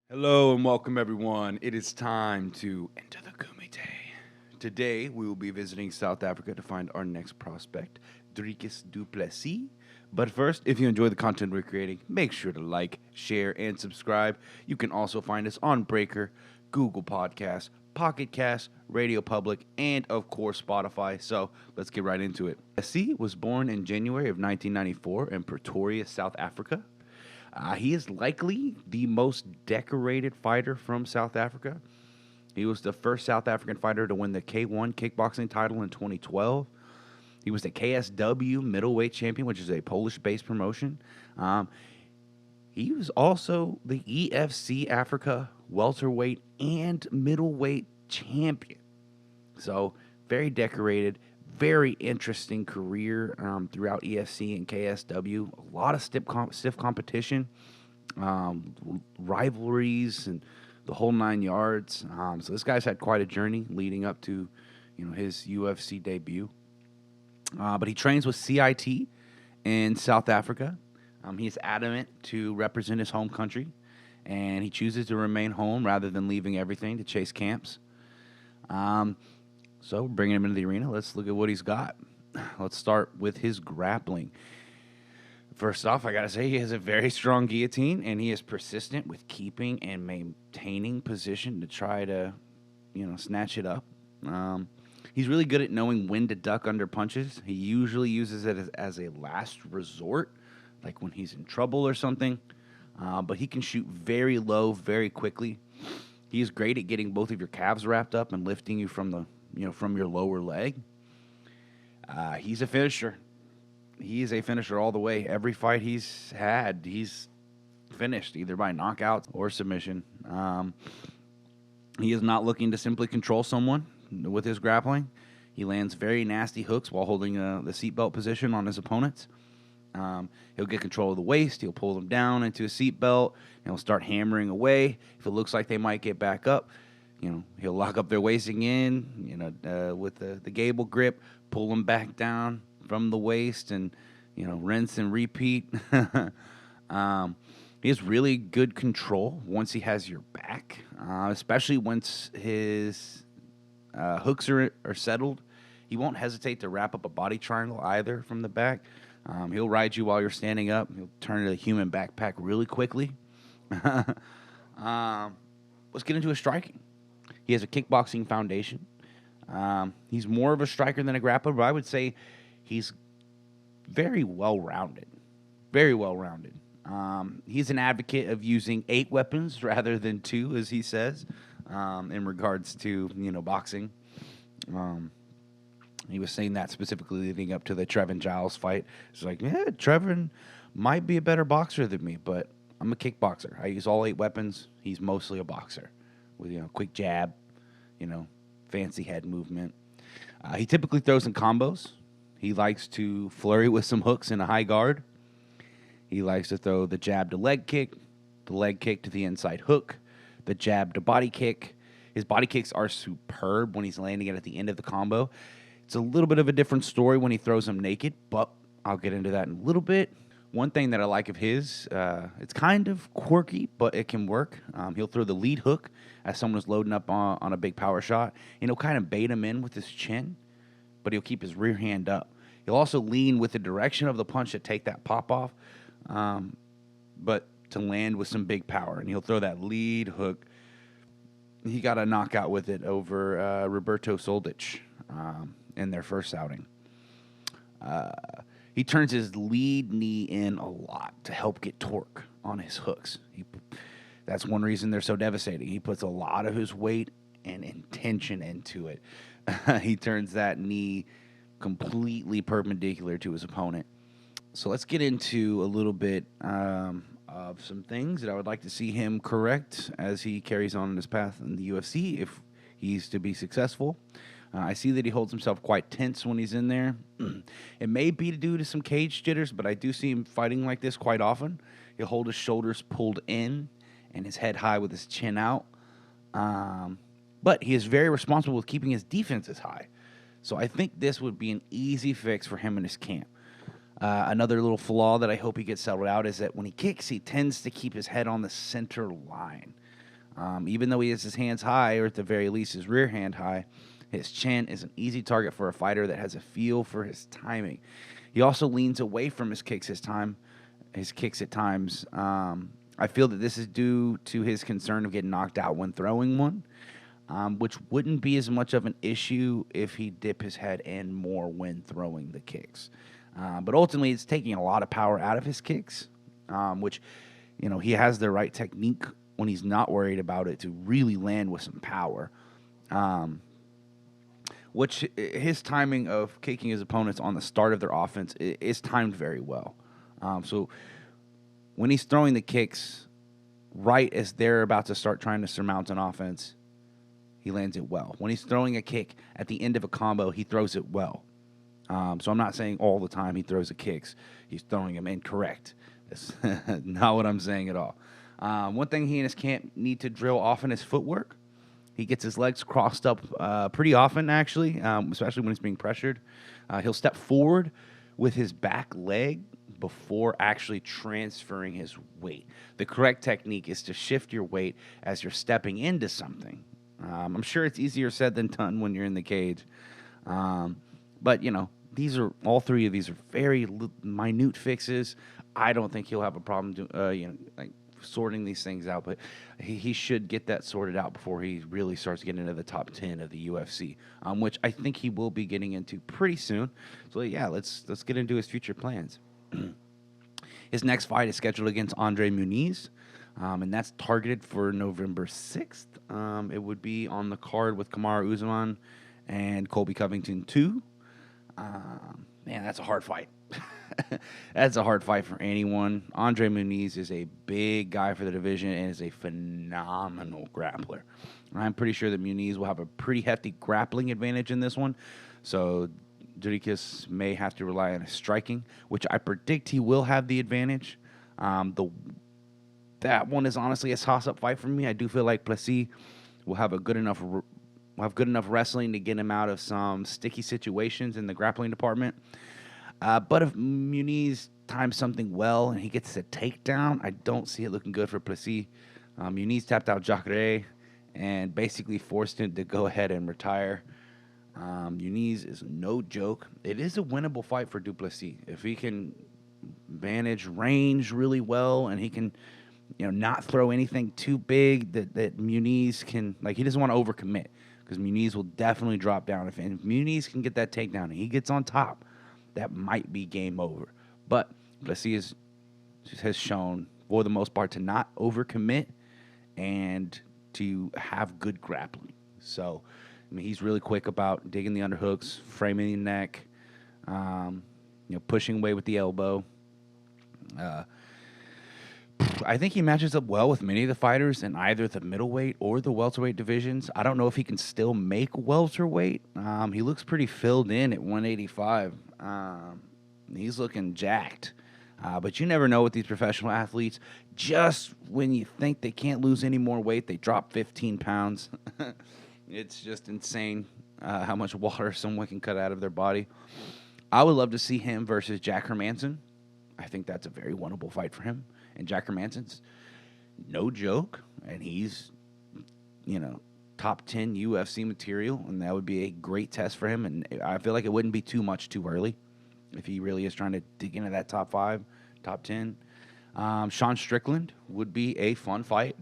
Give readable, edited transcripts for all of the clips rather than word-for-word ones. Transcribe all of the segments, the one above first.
Hello and welcome everyone. It is time to enter the Kumite. Today we will be visiting South Africa to find our next prospect, Dricus Du Plessis. But first, if you enjoy the content we're creating, make sure to like, share, and subscribe. You can also find us on Breaker, Google Podcasts, Pocket Cast, Radio Public, and of course Spotify. So let's get right into it. Plessis was born in January of 1994 in Pretoria, South Africa. He is likely the most decorated fighter from South Africa. He was the first South African fighter to win the K1 kickboxing title in 2012. He was the KSW middleweight champion, which is a Polish-based promotion. He was also the EFC Africa welterweight and middleweight champion. So very decorated, very interesting career throughout EFC and KSW. A lot of stiff competition, rivalries, and the whole 9 yards. So this guy's had quite a journey leading up to, his UFC debut. But he trains with CIT in South Africa. He's adamant to represent his home country, and he chooses to remain home rather than leaving everything to chase camps. So bringing him into the arena, let's look at what he's got. Let's start with his grappling. First off, I got to say he has a very strong guillotine, and he is persistent with keeping and maintaining position to try to, snatch it up. He's really good at knowing when to duck under punches. He usually uses it as a last resort, like when he's in trouble or something. But he can shoot very low very quickly. He is great at getting both of your calves wrapped up and lifting you from from your lower leg. He's a finisher. He is a finisher all the way. Every fight he's had, he's finished either by knockout or submission. He is not looking to simply control someone with his grappling. He lands very nasty hooks while holding the seatbelt position on his opponents. He'll get control of the waist. He'll pull them down into a seatbelt, and he'll start hammering away. If it looks like they might get back up, he'll lock up their waist again, with the gable grip, pull them back down from the waist, and, rinse and repeat. He has really good control once he has your back, especially once his hooks are settled. He won't hesitate to wrap up a body triangle either from the back. He'll ride you while you're standing up. He'll turn to a human backpack really quickly. Let's get into his striking. He has a kickboxing foundation. He's more of a striker than a grappler, but I would say he's very well-rounded. Very well-rounded. He's an advocate of using 8 weapons rather than 2, as he says, in regards to, boxing. He was saying that specifically leading up to the Trevin Giles fight. It's like, yeah, Trevin might be a better boxer than me, but I'm a kickboxer. I use all 8 weapons. He's mostly a boxer with, quick jab, fancy head movement. He typically throws in combos. He likes to flurry with some hooks in a high guard. He likes to throw the jab to leg kick, the leg kick to the inside hook, the jab to body kick. His body kicks are superb when he's landing it at the end of the combo. It's a little bit of a different story when he throws them naked, but I'll get into that in a little bit. One thing that I like of his, it's kind of quirky, but it can work. He'll throw the lead hook as someone's loading up on a big power shot, and he'll kind of bait him in with his chin, but he'll keep his rear hand up. He'll also lean with the direction of the punch to take that pop off, but to land with some big power, and he'll throw that lead hook. He got a knockout with it over Roberto Soldic in their first outing. He turns his lead knee in a lot to help get torque on his hooks. That's one reason they're so devastating. He puts a lot of his weight and intention into it. He turns that knee completely perpendicular to his opponent. So let's get into a little bit of some things that I would like to see him correct as he carries on in his path in the UFC if he's to be successful. I see that he holds himself quite tense when he's in there. It may be due to some cage jitters, but I do see him fighting like this quite often. He'll hold his shoulders pulled in and his head high with his chin out. But he is very responsible with keeping his defenses high. So I think this would be an easy fix for him in his camp. Another little flaw that I hope he gets settled out is that when he kicks, he tends to keep his head on the center line. Even though he has his hands high, or at the very least his rear hand high, his chin is an easy target for a fighter that has a feel for his timing. He also leans away from his kicks at times. I feel that this is due to his concern of getting knocked out when throwing one, which wouldn't be as much of an issue if he dip his head in more when throwing the kicks. But ultimately, it's taking a lot of power out of his kicks, which, he has the right technique when he's not worried about it to really land with some power. Which his timing of kicking his opponents on the start of their offense is timed very well. So when he's throwing the kicks right as they're about to start trying to surmount an offense, he lands it well. When he's throwing a kick at the end of a combo, he throws it well. So I'm not saying all the time he throws the kicks. He's throwing them incorrect. That's not what I'm saying at all. One thing he and his camp need to drill often is footwork. He gets his legs crossed up pretty often, actually, especially when he's being pressured. He'll step forward with his back leg before actually transferring his weight. The correct technique is to shift your weight as you're stepping into something. I'm sure it's easier said than done when you're in the cage. But, all three of these are very minute fixes. I don't think he'll have a problem sorting these things out, but he should get that sorted out before he really starts getting into the top 10 of the UFC, which I think he will be getting into pretty soon. So, yeah, let's get into his future plans. His next fight is scheduled against Andre Muniz, and that's targeted for November 6th. It would be on the card with Kamaru Usman and Colby Covington 2. Man, that's a hard fight. That's a hard fight for anyone. Andre Muniz is a big guy for the division and is a phenomenal grappler. I'm pretty sure that Muniz will have a pretty hefty grappling advantage in this one. So Dricus may have to rely on his striking, which I predict he will have the advantage. That one is honestly a toss-up fight for me. I do feel like Plessis will have good enough wrestling to get him out of some sticky situations in the grappling department. But if Muniz times something well and he gets a takedown, I don't see it looking good for Plessis. Muniz tapped out Jacare and basically forced him to go ahead and retire. Muniz is no joke. It is a winnable fight for Du Plessis. If he can manage range really well and he can, not throw anything too big that Muniz can, he doesn't want to overcommit because Muniz will definitely drop down. If Muniz can get that takedown and he gets on top, that might be game over. But Plessis has shown, for the most part, to not overcommit and to have good grappling. So, he's really quick about digging the underhooks, framing the neck, pushing away with the elbow. I think he matches up well with many of the fighters in either the middleweight or the welterweight divisions. I don't know if he can still make welterweight. He looks pretty filled in at 185. He's looking jacked. But you never know with these professional athletes. Just when you think they can't lose any more weight, they drop 15 pounds. It's just insane how much water someone can cut out of their body. I would love to see him versus Jack Hermansson. I think that's a very winnable fight for him. And Jack Hermansson's no joke, and he's, top 10 UFC material, and that would be a great test for him. And I feel like it wouldn't be too much too early if he really is trying to dig into that top 5, top 10. Sean Strickland would be a fun fight.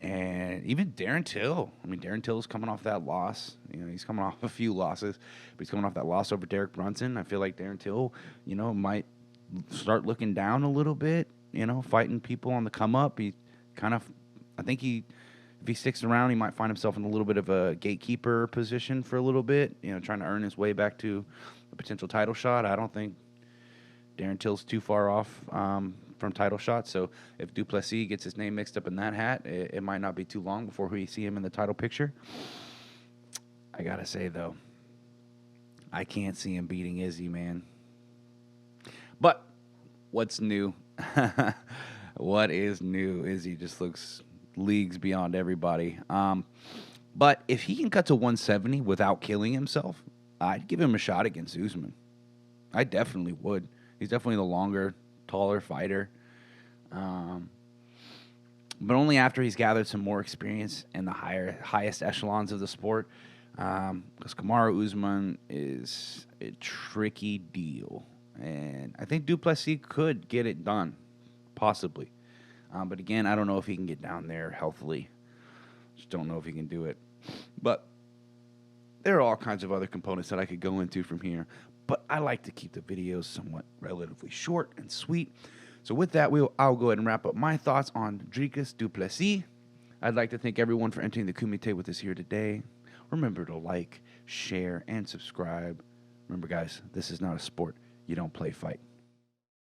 And even Darren Till. Darren Till's coming off that loss. He's coming off a few losses, but he's coming off that loss over Derek Brunson. I feel like Darren Till, might start looking down a little bit, fighting people on the come up. He if he sticks around, he might find himself in a little bit of a gatekeeper position for a little bit, trying to earn his way back to a potential title shot. I don't think Darren Till's too far off from title shots. So if Du Plessis gets his name mixed up in that hat, it might not be too long before we see him in the title picture. I got to say, though, I can't see him beating Izzy, man. But what's new? What is new? Izzy just looks leagues beyond everybody. But if he can cut to 170 without killing himself, I'd give him a shot against Usman. I definitely would. He's definitely the longer, taller fighter. but only after he's gathered some more experience in the highest echelons of the sport. Because Kamaru Usman is a tricky deal, and I think Du Plessis could get it done, possibly. But again, I don't know if he can get down there healthily. Just don't know if he can do it. But there are all kinds of other components that I could go into from here. But I like to keep the videos somewhat relatively short and sweet. So with that, I'll go ahead and wrap up my thoughts on Dricus Du Plessis. I'd like to thank everyone for entering the Kumite with us here today. Remember to like, share, and subscribe. Remember, guys, this is not a sport. You don't play fight.